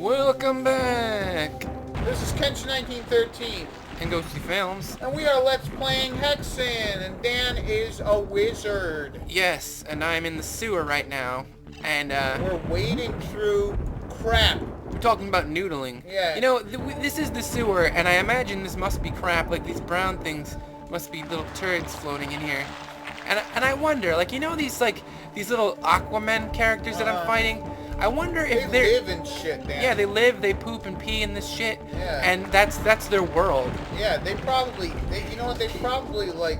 Welcome back! This is Kench1913, And Ghosty Films. and we are Let's Playing Hexen, and Dan is a wizard. Yes, and I'm in the sewer right now. And, We're wading through crap. we're talking about noodling. Yeah. You know, this is the sewer, and I imagine this must be crap. Like, these brown things must be little turds floating in here. And I wonder, like, you know these little Aquaman characters that I'm fighting? I wonder if They they're... live in shit, Dan. Yeah, they live, they poop and pee in this shit. Yeah. And that's their world. Yeah, they probably, you know what, they probably, like,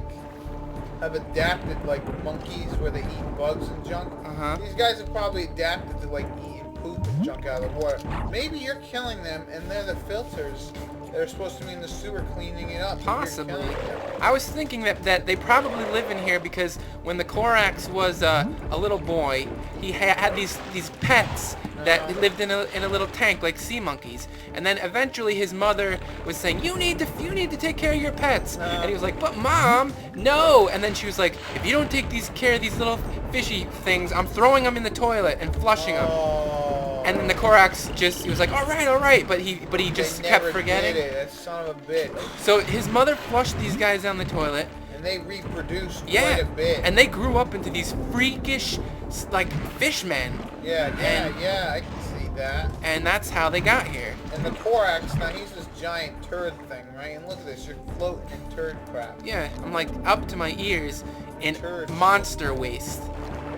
have adapted, like, monkeys where they eat bugs and junk. Uh-huh. These guys have probably adapted to, like, eating poop and junk out of the water. Maybe you're killing them, and they're the filters that are supposed to be in the sewer cleaning it up. Possibly. You're killing them. I was thinking that they probably live in here because when the Korax was a little boy, he had these pets that lived in a little tank like sea monkeys. And then eventually his mother was saying, you need to take care of your pets. And he was like, but Mom, no. And then she was like, if you don't take care of these little fishy things, I'm throwing them in the toilet and flushing them. And then the Korax he was like, all right, but he just kept forgetting. Did it. That son of a bitch. So his mother flushed these guys down the toilet. And they reproduced Yeah, quite a bit. and they grew up into these freakish, like, fishmen. Yeah, and- I can see that. And that's how they got here. And the Korax, now he's this giant turd thing, right? And look at this, you're floating in turd crap. Yeah, I'm like up to my ears in Turd. monster waste.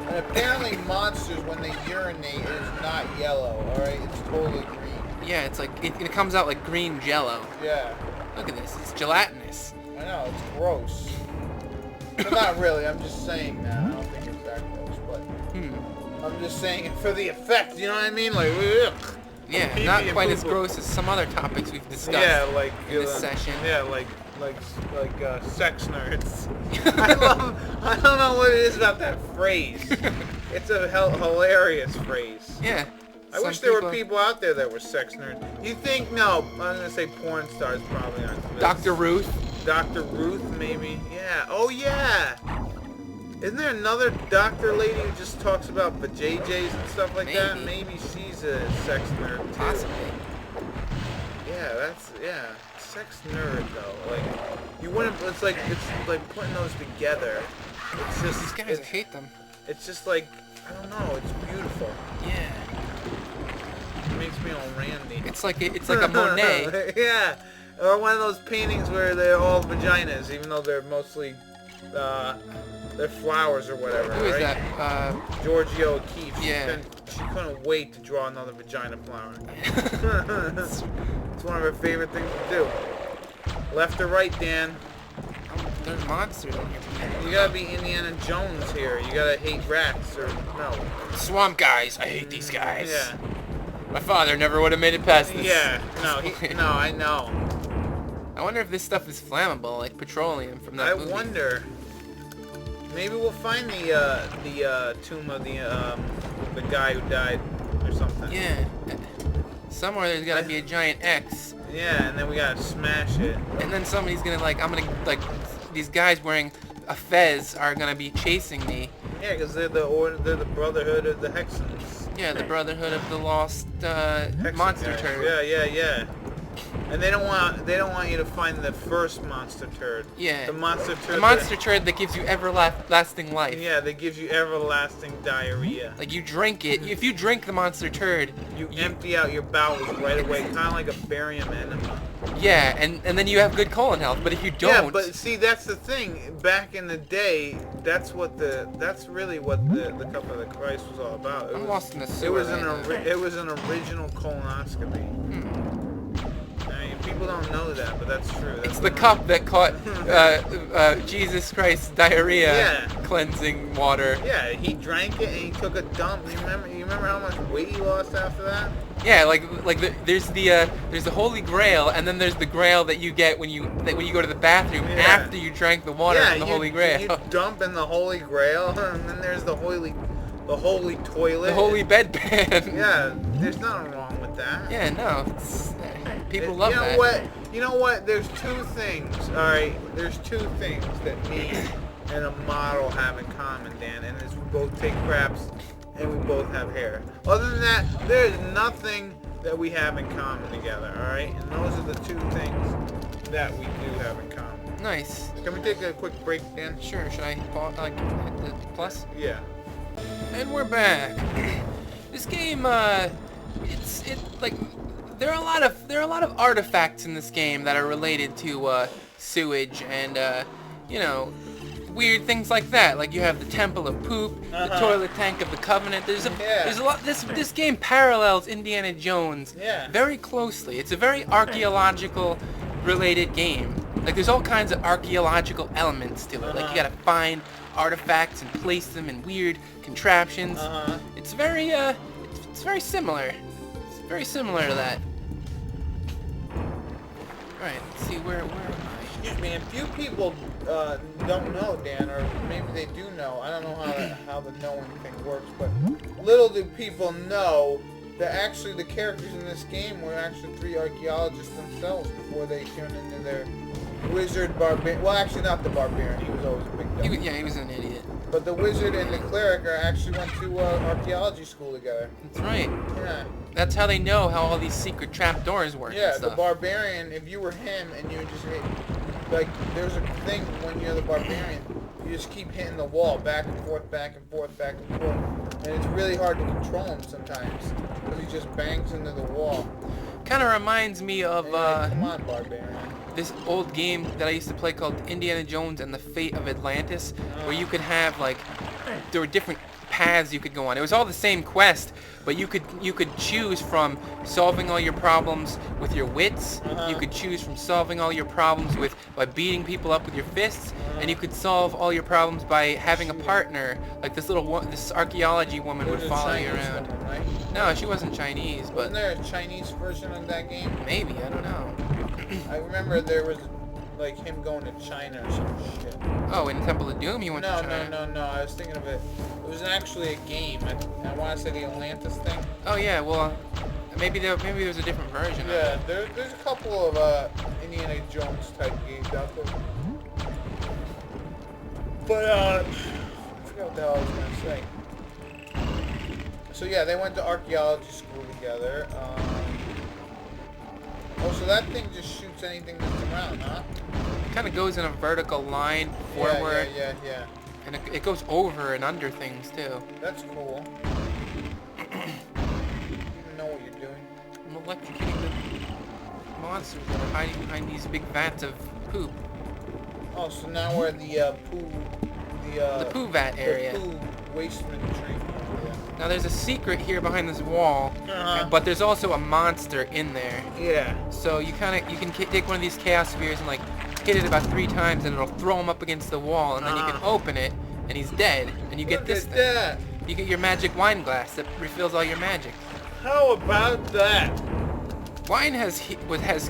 And apparently monsters, when they urinate, it is not yellow, alright? It's totally green. Yeah, it's like, it comes out like green jello. Yeah, Look at this, it's gelatinous. I know, it's gross. But not really, I'm just saying that. I don't think it's that gross, but I'm just saying it for the effect, you know what I mean? Like, ugh. Yeah, Pee-pee not and quite as poo-poo. gross as some other topics we've discussed Yeah, like in this session. Yeah, like sex nerds. I don't know what it is about that phrase. It's a hilarious phrase. Yeah. I wish there were people out there that were sex nerds. You think? No, I'm gonna say porn stars probably aren't. Dr. Ruth. Dr. Ruth, maybe. Yeah. Oh yeah. Isn't there another doctor lady who just talks about vajayjays and stuff like that? Maybe. Maybe she's a sex nerd too. Possibly. Yeah, sex nerd though. Like, you wouldn't. It's like putting those together. It's just These guys, I hate them. It's just like, I don't know. It's beautiful. Yeah. It makes me all randy. It's like a Monet. Yeah, or one of those paintings where they're all vaginas, even though they're mostly they're flowers or whatever. Who is right? that? Giorgio O'Keeffe. Yeah. She couldn't wait to draw another vagina flower. It's one of her favorite things to do. Left or right, Dan? There's monsters in here. You gotta be Indiana Jones here. You gotta hate rats or no. Swamp guys. I hate these guys. Yeah. My father never would have made it past this. Yeah. No. I know. I wonder if this stuff is flammable, like petroleum from that movie. I wonder. Maybe we'll find the tomb of the guy who died or something. Yeah. Somewhere there's gotta be a giant X. Yeah, and then we gotta smash it. And then somebody's gonna these guys wearing a fez are gonna be chasing me. Yeah, because they're the Brotherhood of the Hexens. Yeah, the Brotherhood of the Lost Hexen Monster guys. Turd. Yeah. And they don't want you to find the first monster turd. Yeah. The monster turd. The monster turd that gives you everlasting life. Yeah, that gives you everlasting diarrhea. Like you drink it. If you drink the monster turd, You empty out your bowels right away, kind of like a barium enema. yeah, and then you have good colon health. But if you don't, Yeah, but see, that's the thing. Back in the day, that's really what the Cup of the Christ was all about. I'm lost in the It sewer. was an original colonoscopy. I mean, people don't know that, but that's true. That's It's the cup that caught Jesus Christ's diarrhea Yeah. cleansing water. Yeah, he drank it and he took a dump. You remember how much weight he lost after that? Yeah, there's the Holy Grail, and then there's the Grail that you get when you go to the bathroom Yeah. after you drank the water from the Holy Grail. You dump in the Holy Grail, and then there's the holy toilet. The Holy Bedpan. Yeah, there's nothing wrong with that. Yeah, no. People love that. You know what? There's two things, alright? There's two things that me and a model have in common, Dan, and it's we both take craps and we both have hair. Other than that, there's nothing that we have in common together, alright? And those are the two things that we do have in common. Nice. Can we take a quick break, Dan? Sure. Should I hit the plus? Yeah. And we're back. This game, there are a lot of artifacts in this game that are related to sewage and weird things like that. Like you have the Temple of Poop, the toilet tank of the Covenant. There's a lot. This game parallels Indiana Jones very closely. It's a very archaeological related game. Like there's all kinds of archaeological elements to it. Like you gotta find artifacts and place them in weird contraptions. It's very it's very similar. It's very similar to that. All right, let's see where am I? Excuse me, and few people don't know, Dan, or maybe they do know. I don't know how the knowing thing works, but little do people know that actually the characters in this game were actually 3 archaeologists themselves before they turned into their wizard barbarian. Well, actually not the barbarian. He was always a big dummy. He was an idiot. But the wizard and the cleric actually went to archaeology school together. That's right. Yeah. That's how they know how all these secret trapdoors work. Yeah, and stuff. the barbarian, if you were him and you just hit, like, there's a thing when you're the barbarian, you just keep hitting the wall back and forth, back and forth, back and forth. And it's really hard to control him sometimes because he just bangs into the wall. Kind of reminds me of Come on, barbarian. this old game that I used to play called Indiana Jones and the Fate of Atlantis, where you could have there were different paths you could go on. It was all the same quest, but you could choose from solving all your problems with your wits. You could choose from solving all your problems by beating people up with your fists, and you could solve all your problems by having a partner. Like this archaeology woman would follow you around. Woman, right? No, she wasn't Chinese, but Wasn't there a Chinese version of that game? maybe, I don't know. I remember there was like him going to China or some shit. Oh, in Temple of Doom, he went to China. No. I was thinking of it. It was actually a game. I want to say the Atlantis thing. Oh yeah, well, maybe there's a different version. Yeah, Of it. there's a couple of Indiana Jones type games out there. But I forgot what the hell I was gonna say. So yeah, they went to archaeology school together. Oh, so that thing just shoots anything that's around, huh? It kind of goes in a vertical line forward. Yeah. And it goes over and under things too. That's cool. You know what you're doing. I'm electrocuting the monsters that are hiding behind these big vats of poop. Oh, so now we're at the poo vat area. The poo wasteman tree. Now there's a secret here behind this wall, but there's also a monster in there. Yeah. So you can take one of these chaos spheres and hit it about 3 times, and it'll throw him up against the wall, and then you can open it, and he's dead, and you get this thing. That. You get your magic wine glass that refills all your magic. How about that? Wine has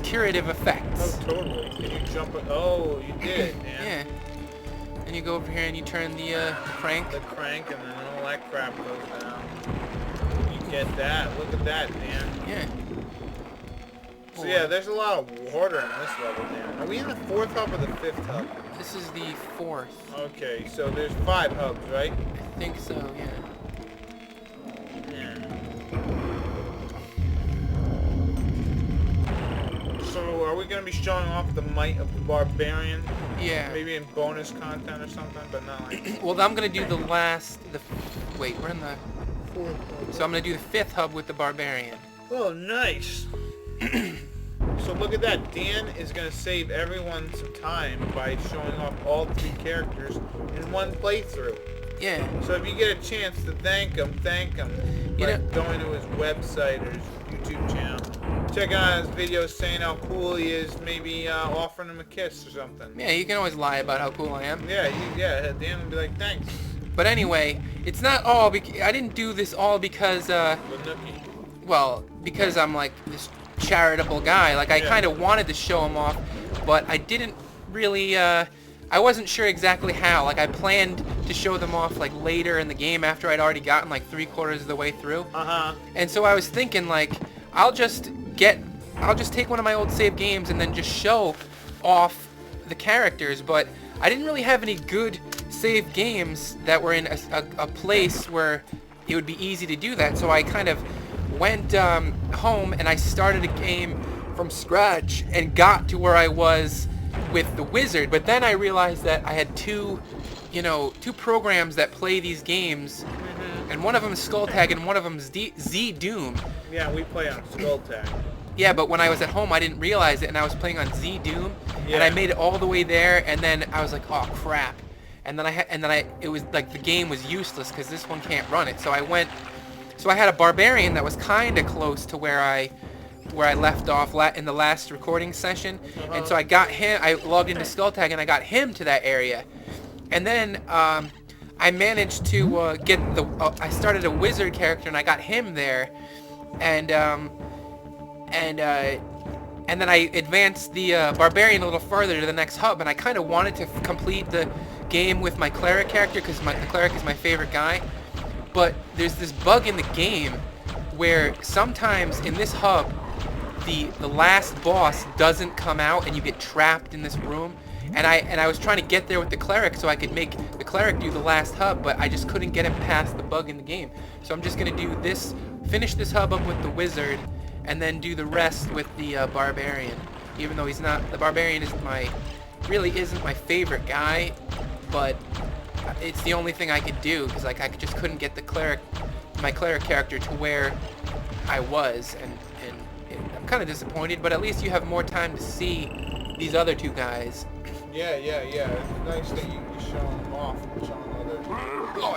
curative effects. Oh, totally. Did you jump it? Oh, you did, man. Yeah. And you go over here and you turn the crank. The crank, and then all that crap goes down. You get that. Look at that, man. Yeah. So yeah, there's a lot of water in this level, man. Are we in the 4th hub or the 5th hub? This is the 4th. Okay, so there's 5 hubs, right? I think so, yeah. So are we going to be showing off the might of the barbarian? Yeah. Maybe in bonus content or something, but not like... Well, I'm going to do wait, we're in the... 4th hub. So I'm going to do the 5th hub with the barbarian. Oh, nice. So look at that. Dan is going to save everyone some time by showing off all 3 characters in one playthrough. Yeah. So if you get a chance to thank him by going to his website or his YouTube channel. Check out his videos saying how cool he is, maybe offering him a kiss or something. Yeah, you can always lie about how cool I am. Yeah, Dan will be like, thanks. But anyway, it's not all, I didn't do this all because, well, because I'm like this charitable guy. Like, I kind of wanted to show him off, but I didn't really, I wasn't sure exactly how. Like, I planned to show them off, like, later in the game after I'd already gotten, like, 3/4 of the way through. And so I was thinking, like, I'll just take one of my old save games and then just show off the characters, but I didn't really have any good save games that were in a place where it would be easy to do that, so I kind of went home and I started a game from scratch and got to where I was with the wizard. But then I realized that I had two programs that play these games, and one of them is Skull Tag and one of them is Z Doom. Yeah, we play on Skull Tag. Yeah, but when I was at home, I didn't realize it, and I was playing on Z Doom, and I made it all the way there, and then I was like, oh crap, and then it was like the game was useless because this one can't run it. So I had a barbarian that was kind of close to where I left off in the last recording session, and so I got him. I logged into Skull Tag and I got him to that area, and then I managed to I started a wizard character and I got him there, and then I advanced the barbarian a little further to the next hub, and I kind of wanted to complete the game with my cleric character because the cleric is my favorite guy. But there's this bug in the game where sometimes in this hub, the last boss doesn't come out and you get trapped in this room. And I was trying to get there with the cleric so I could make the cleric do the last hub, but I just couldn't get him past the bug in the game. So I'm just gonna do this, finish this hub up with the wizard, and then do the rest with the barbarian. Even though the barbarian really isn't my favorite guy, but it's the only thing I could do because like I just couldn't get my cleric character to where I was, and I'm kind of disappointed. But at least you have more time to see these other two guys. Yeah. It's nice that you're showing them off and showing other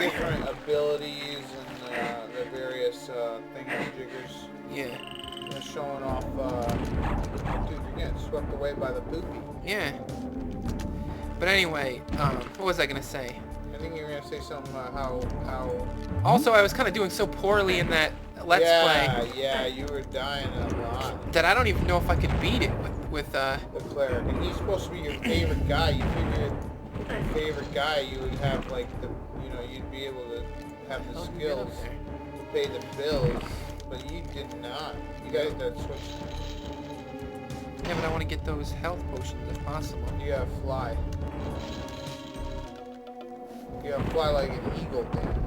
different abilities and the various thingy-jiggers. Yeah. You're showing off, dude, you're getting swept away by the poopy. Yeah. But anyway, what was I gonna say? I think you were gonna say something about how... Also, I was kind of doing so poorly in that Let's Play. Yeah, you were dying a lot. That I don't even know if I could beat it with the cleric. And he's supposed to be your favorite guy. You figured with your favorite guy, you would have like you'd be able to have the skills to pay the bills, but you did not. You guys got switched. Yeah, but I want to get those health potions if possible. You gotta fly. You gotta fly like an eagle, man.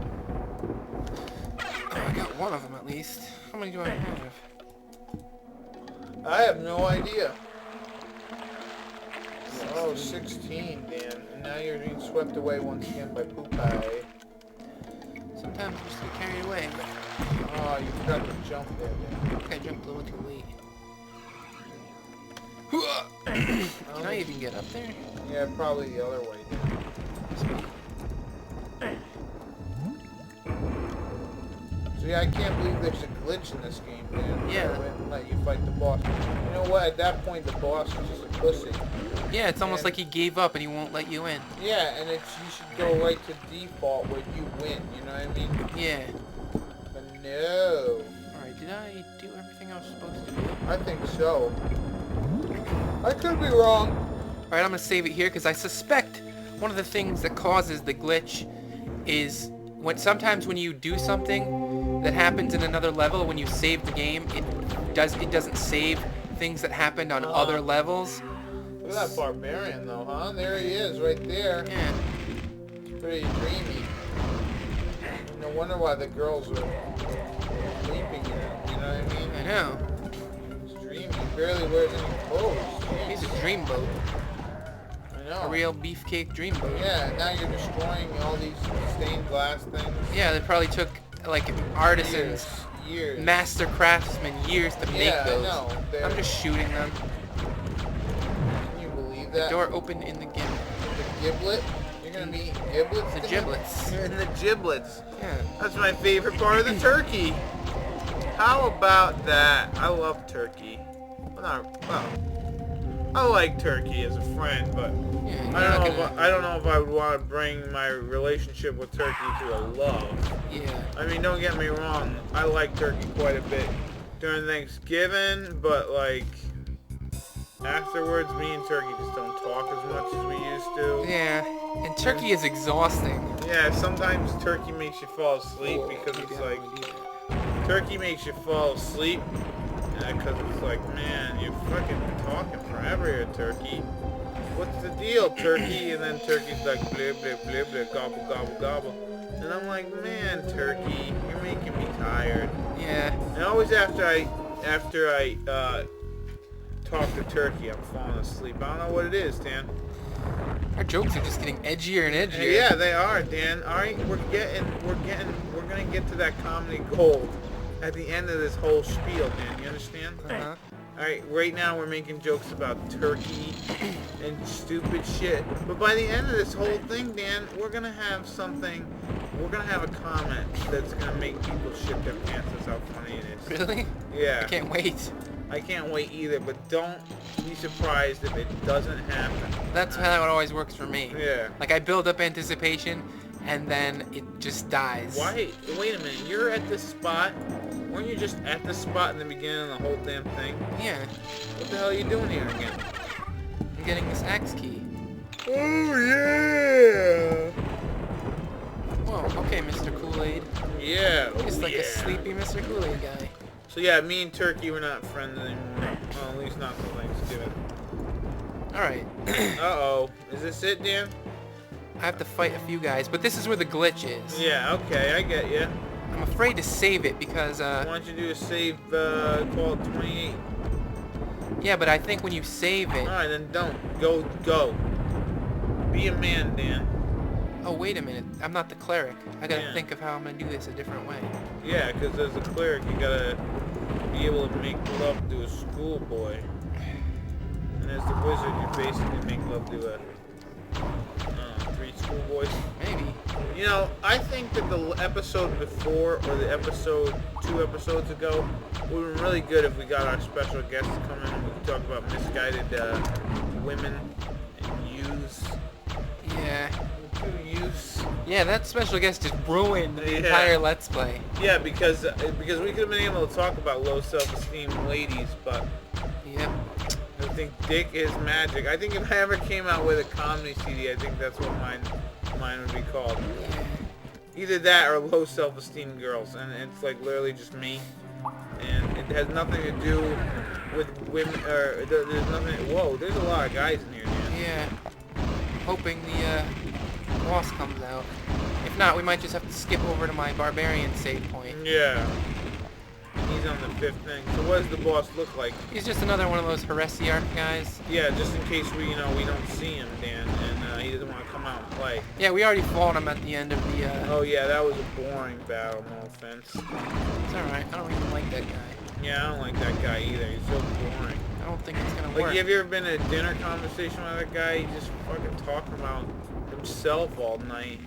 Oh, I got one of them at least. How many do I have? I have no idea. 16, Dan. And now you're being swept away once again by Poopeye. Sometimes we just get carried away. Oh, you forgot to jump there, Dan. I think I jumped a little too late. Can I even get up there? Yeah, probably the other way, Dan. See, I can't believe there's a glitch in this game, man. Yeah. It wouldn't let you fight the boss. You know what? At that point, the boss is just a pussy. Yeah, it's almost like he gave up and he won't let you in. Yeah, and you should go right to default where you win. You know what I mean? Yeah. But no. Alright, did I do everything I was supposed to do? I think so. I could be wrong. Alright, I'm gonna save it here because I suspect one of the things that causes the glitch is sometimes when you do something that happens in another level, when you save the game, it doesn't save things that happened on other levels. Look at that barbarian though, huh? There he is, right there. Yeah. Pretty dreamy. No wonder why the girls are sleeping here. You know what I mean? I know. He's dreamy. He barely wears any clothes. He's a dreamboat. I know. A real beefcake dreamboat. Yeah, now you're destroying all these stained glass things. Yeah, they probably took like artisans, years. master craftsmen, years to make those. I know. I'm just shooting them. Can you believe that? The door opened in the gimlet. The giblet? You're gonna be giblets? The giblets. You're in the giblets. Yeah. That's my favorite part of the turkey. How about that? I love turkey. Well, I like turkey as a friend, but Yeah, I don't know if I would want to bring my relationship with turkey to a love. Yeah. I mean, don't get me wrong. I like turkey quite a bit during Thanksgiving, but like afterwards, me and turkey just don't talk as much as we used to. Yeah. And turkey is exhausting. Yeah, sometimes turkey makes you fall asleep because it's like turkey makes you fall asleep. Because it's like, man, you're fucking talking forever here, turkey. what's the deal, Turkey? And then Turkey's like, blah, blah, blah, blah, gobble, gobble, gobble. And I'm like, man, Turkey, you're making me tired. Yeah. And always after I talk to Turkey, I'm falling asleep. I don't know what it is, Dan. Our jokes are just getting edgier and edgier. Yeah, they are, Dan. All right, we're gonna get to that comedy gold at the end of this whole spiel, Dan. You understand? Uh-huh. All right, right now we're making jokes about Turkey and stupid shit. But by the end of this whole thing, Dan, we're gonna have something. We're gonna have a comment that's gonna make people shit their pants. That's how funny it is. Really? Yeah. I can't wait. I can't wait either, but don't be surprised if it doesn't happen. That's how it always works for me. Yeah. Like, I build up anticipation, and then it just dies. Why? Wait a minute. You're at this spot. Weren't you just at the spot in the beginning of the whole damn thing? Yeah. What the hell are you doing here again? I'm getting this axe key. Oh, yeah. Whoa, okay, Mr. Kool-Aid. Yeah. Just like yeah. a sleepy Mr. Kool-Aid guy. So, yeah, me and Turkey, we're not friends anymore. Well, at least not till Thanksgiving. Alright. Uh-oh. Is this it, Dan? I have to fight a few guys, but this is where the glitch is. Yeah, okay, I get you. I'm afraid to save it because, Why don't you do a save, call 28? yeah, but I think when you save it... Alright, then don't. Go. Be a man, Dan. Oh, wait a minute. I'm not the cleric. I gotta Yeah. think of how I'm gonna do this a different way. Yeah, because as a cleric, you gotta be able to make love to a schoolboy. And as the wizard, you basically make love to a 3 schoolboys. Maybe. You know, I think that the episode before, or the episode 2 episodes ago, would have been really good if we got our special guest to come in and we could talk about misguided women and youths. Yeah. Youths. Yeah, that special guest just ruined the Yeah. entire Let's Play. Yeah, because we could have been able to talk about low self-esteem ladies, but Yep. I think dick is magic. I think if I ever came out with a comedy CD, I think that's what mine would be called. Either that or low self-esteem girls, and it's like literally just me, and it has nothing to do with women, or there's nothing. Whoa, there's a lot of guys in here, man. Yeah. Hoping the boss comes out. If not, we might just have to skip over to my barbarian save point. Yeah. He's on the 5th thing. So what does the boss look like? He's just another one of those Heresiarch guys. Yeah, just in case we don't see him, Dan, and he doesn't want to come out and play. Yeah, we already fought him at the end of the, Oh yeah, that was a boring battle, no offense. It's alright, I don't even like that guy. Yeah, I don't like that guy either. He's so boring. I don't think it's gonna Like, work. have you ever been in a dinner conversation with a guy? He's just fucking talking about himself all night.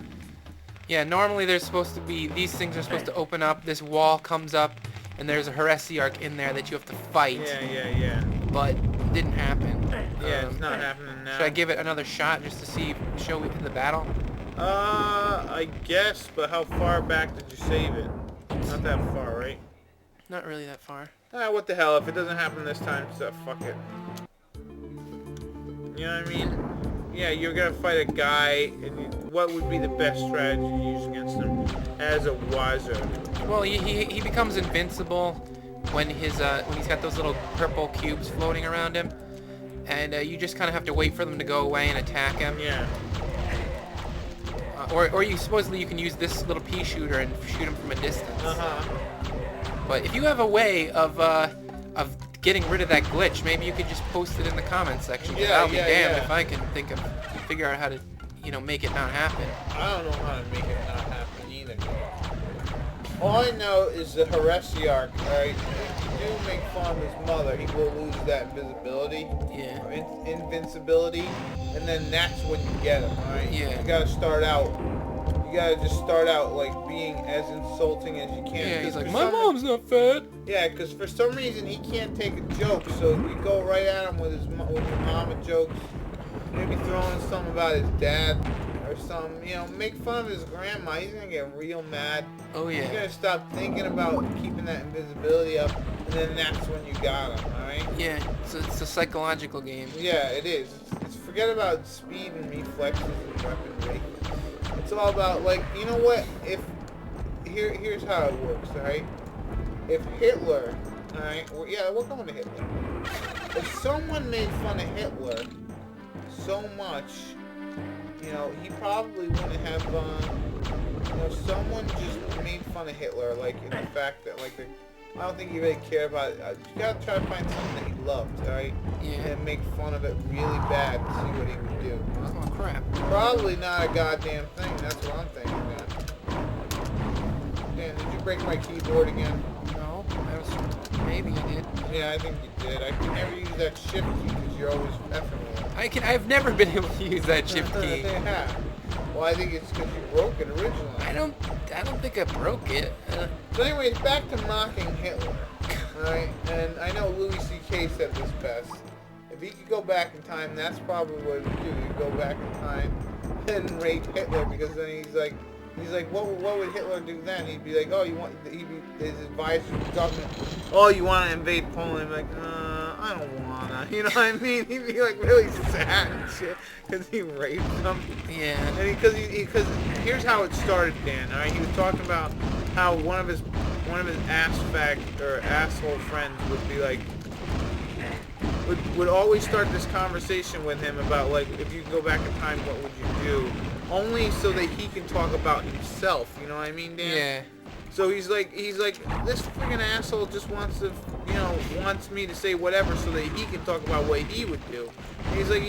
Yeah, normally there's supposed to be, these things are supposed to open up, this wall comes up, and there's a Heresiarch in there that you have to fight. Yeah. But it didn't happen. Yeah, it's not happening now. Should I give it another shot just to see, show we in the battle? I guess, but how far back did you save it? Not that far, right? Not really that far. Ah, what the hell? If it doesn't happen this time, so fuck it. You know what I mean? Yeah, you're gonna fight a guy, and what would be the best strategy to use against him as a wizard? Well, he becomes invincible when he's got those little purple cubes floating around him, and you just kind of have to wait for them to go away and attack him. Yeah. Or you supposedly you can use this little pea shooter and shoot him from a distance. But if you have a way of getting rid of that glitch, maybe you could just post it in the comments section. Yeah, I'll be damned yeah. if I can figure out how to, make it not happen. I don't know how to make it not happen either. All I know is the Heresiarch, alright, if you do make fun of his mother, he will lose that invisibility. Yeah. Or invincibility, and then that's when you get him, alright? Yeah. You gotta start out, just start out, like, being as insulting as you can. Yeah, he's 'Cause like, for my some- mom's not fat. Yeah, because for some reason he can't take a joke, so you go right at him with your mama jokes, maybe throwing something about his dad or something, make fun of his grandma. He's gonna get real mad. Oh He's yeah. gonna stop thinking about keeping that invisibility up, and then that's when you got him, alright? Yeah, it's a psychological game. Yeah, it is. Forget about speed and reflexes and weaponry. It's all about, like, you know what? Here's how it works, alright? If Hitler, alright, we're going to Hitler. If someone made fun of Hitler so much, you know, he probably wouldn't have, you know, someone just made fun of Hitler, like, in the fact that, like, I don't think he really cared about it. You gotta try to find something that he loved, alright? Yeah. And make fun of it really bad to see what he would do. Oh crap. Probably not a goddamn thing, that's what I'm thinking, man. Dan, did you break my keyboard again? No, maybe I did. Yeah, I think you did. I can never use that shift key because you're always effing with it. I've never been able to use that shift key. Yeah. Well, I think it's because you broke it originally. I don't think I broke it. So anyways, back to mocking Hitler. Alright? And I know Louis C.K. said this best. If he could go back in time, that's probably what he would do. He'd go back in time and rape Hitler because then he's like, what would Hitler do then? He'd be like, oh, his advisors would talk to him, oh, you want to invade Poland? He'd be like, I don't wanna. You know what I mean? He'd be like really sad and shit because he raped them. Yeah. And because here's how it started, Dan. All right, he was talking about how one of his asshole friends would be like, would always start this conversation with him about like, if you could go back in time, what would you do? Only so that he can talk about himself. You know what I mean, Dan? Yeah. So he's like, this freaking asshole just wants me to say whatever so that he can talk about what he would do. And he's like,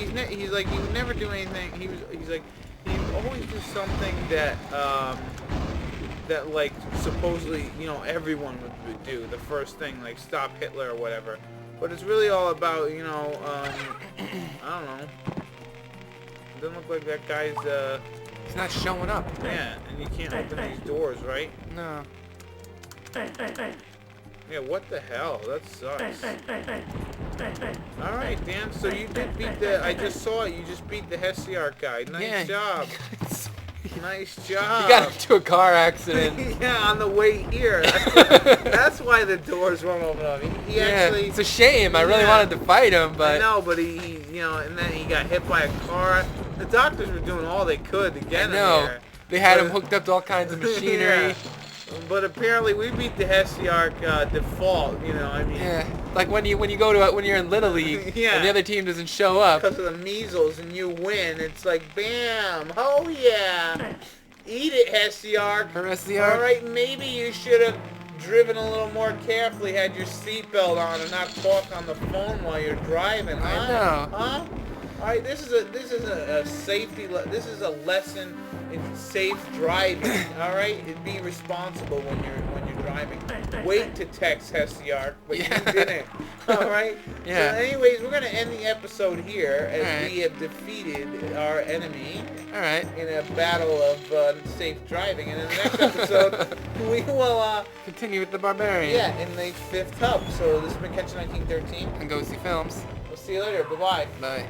he would never do anything. He's like, he would always do something that, that like supposedly, you know, everyone would do. The first thing, like stop Hitler or whatever. But it's really all about, you know, I don't know. It doesn't look like that guy's, He's not showing up. yeah, and you can't open these doors, right? No. Yeah, what the hell? That sucks. Alright, Dan, so you did beat I just saw it, you just beat the Hesiarch guy. Nice job. Nice job. You got into a car accident. Yeah, on the way here. That's why the doors won't open up. He actually... It's a shame. I really wanted to fight him, but... I know, but he, you know, and then he got hit by a car. The doctors were doing all they could to get him there. They had him hooked up to all kinds of machinery. Yeah. But apparently we beat the Hesiarch default, you know, I mean... Yeah, like when you're in Little League Yeah. and the other team doesn't show up. Because of the measles and you win, it's like, bam, oh yeah, eat it, Hesiarch. Alright, maybe you should have driven a little more carefully, had your seatbelt on and not talk on the phone while you're driving, huh? I know. Huh? Alright, this is a safety, this is a lesson in safe driving, alright? Be responsible when you're driving. Wait to text Hesiarch, but you didn't. Alright? Yeah. So anyways, we're gonna end the episode here as we have defeated our enemy in a battle of safe driving. And in the next episode, we will continue with the Barbarian. yeah, in the 5th hub. So this has been Catch 1913. And go see films. We'll see you later. Bye-bye. Bye.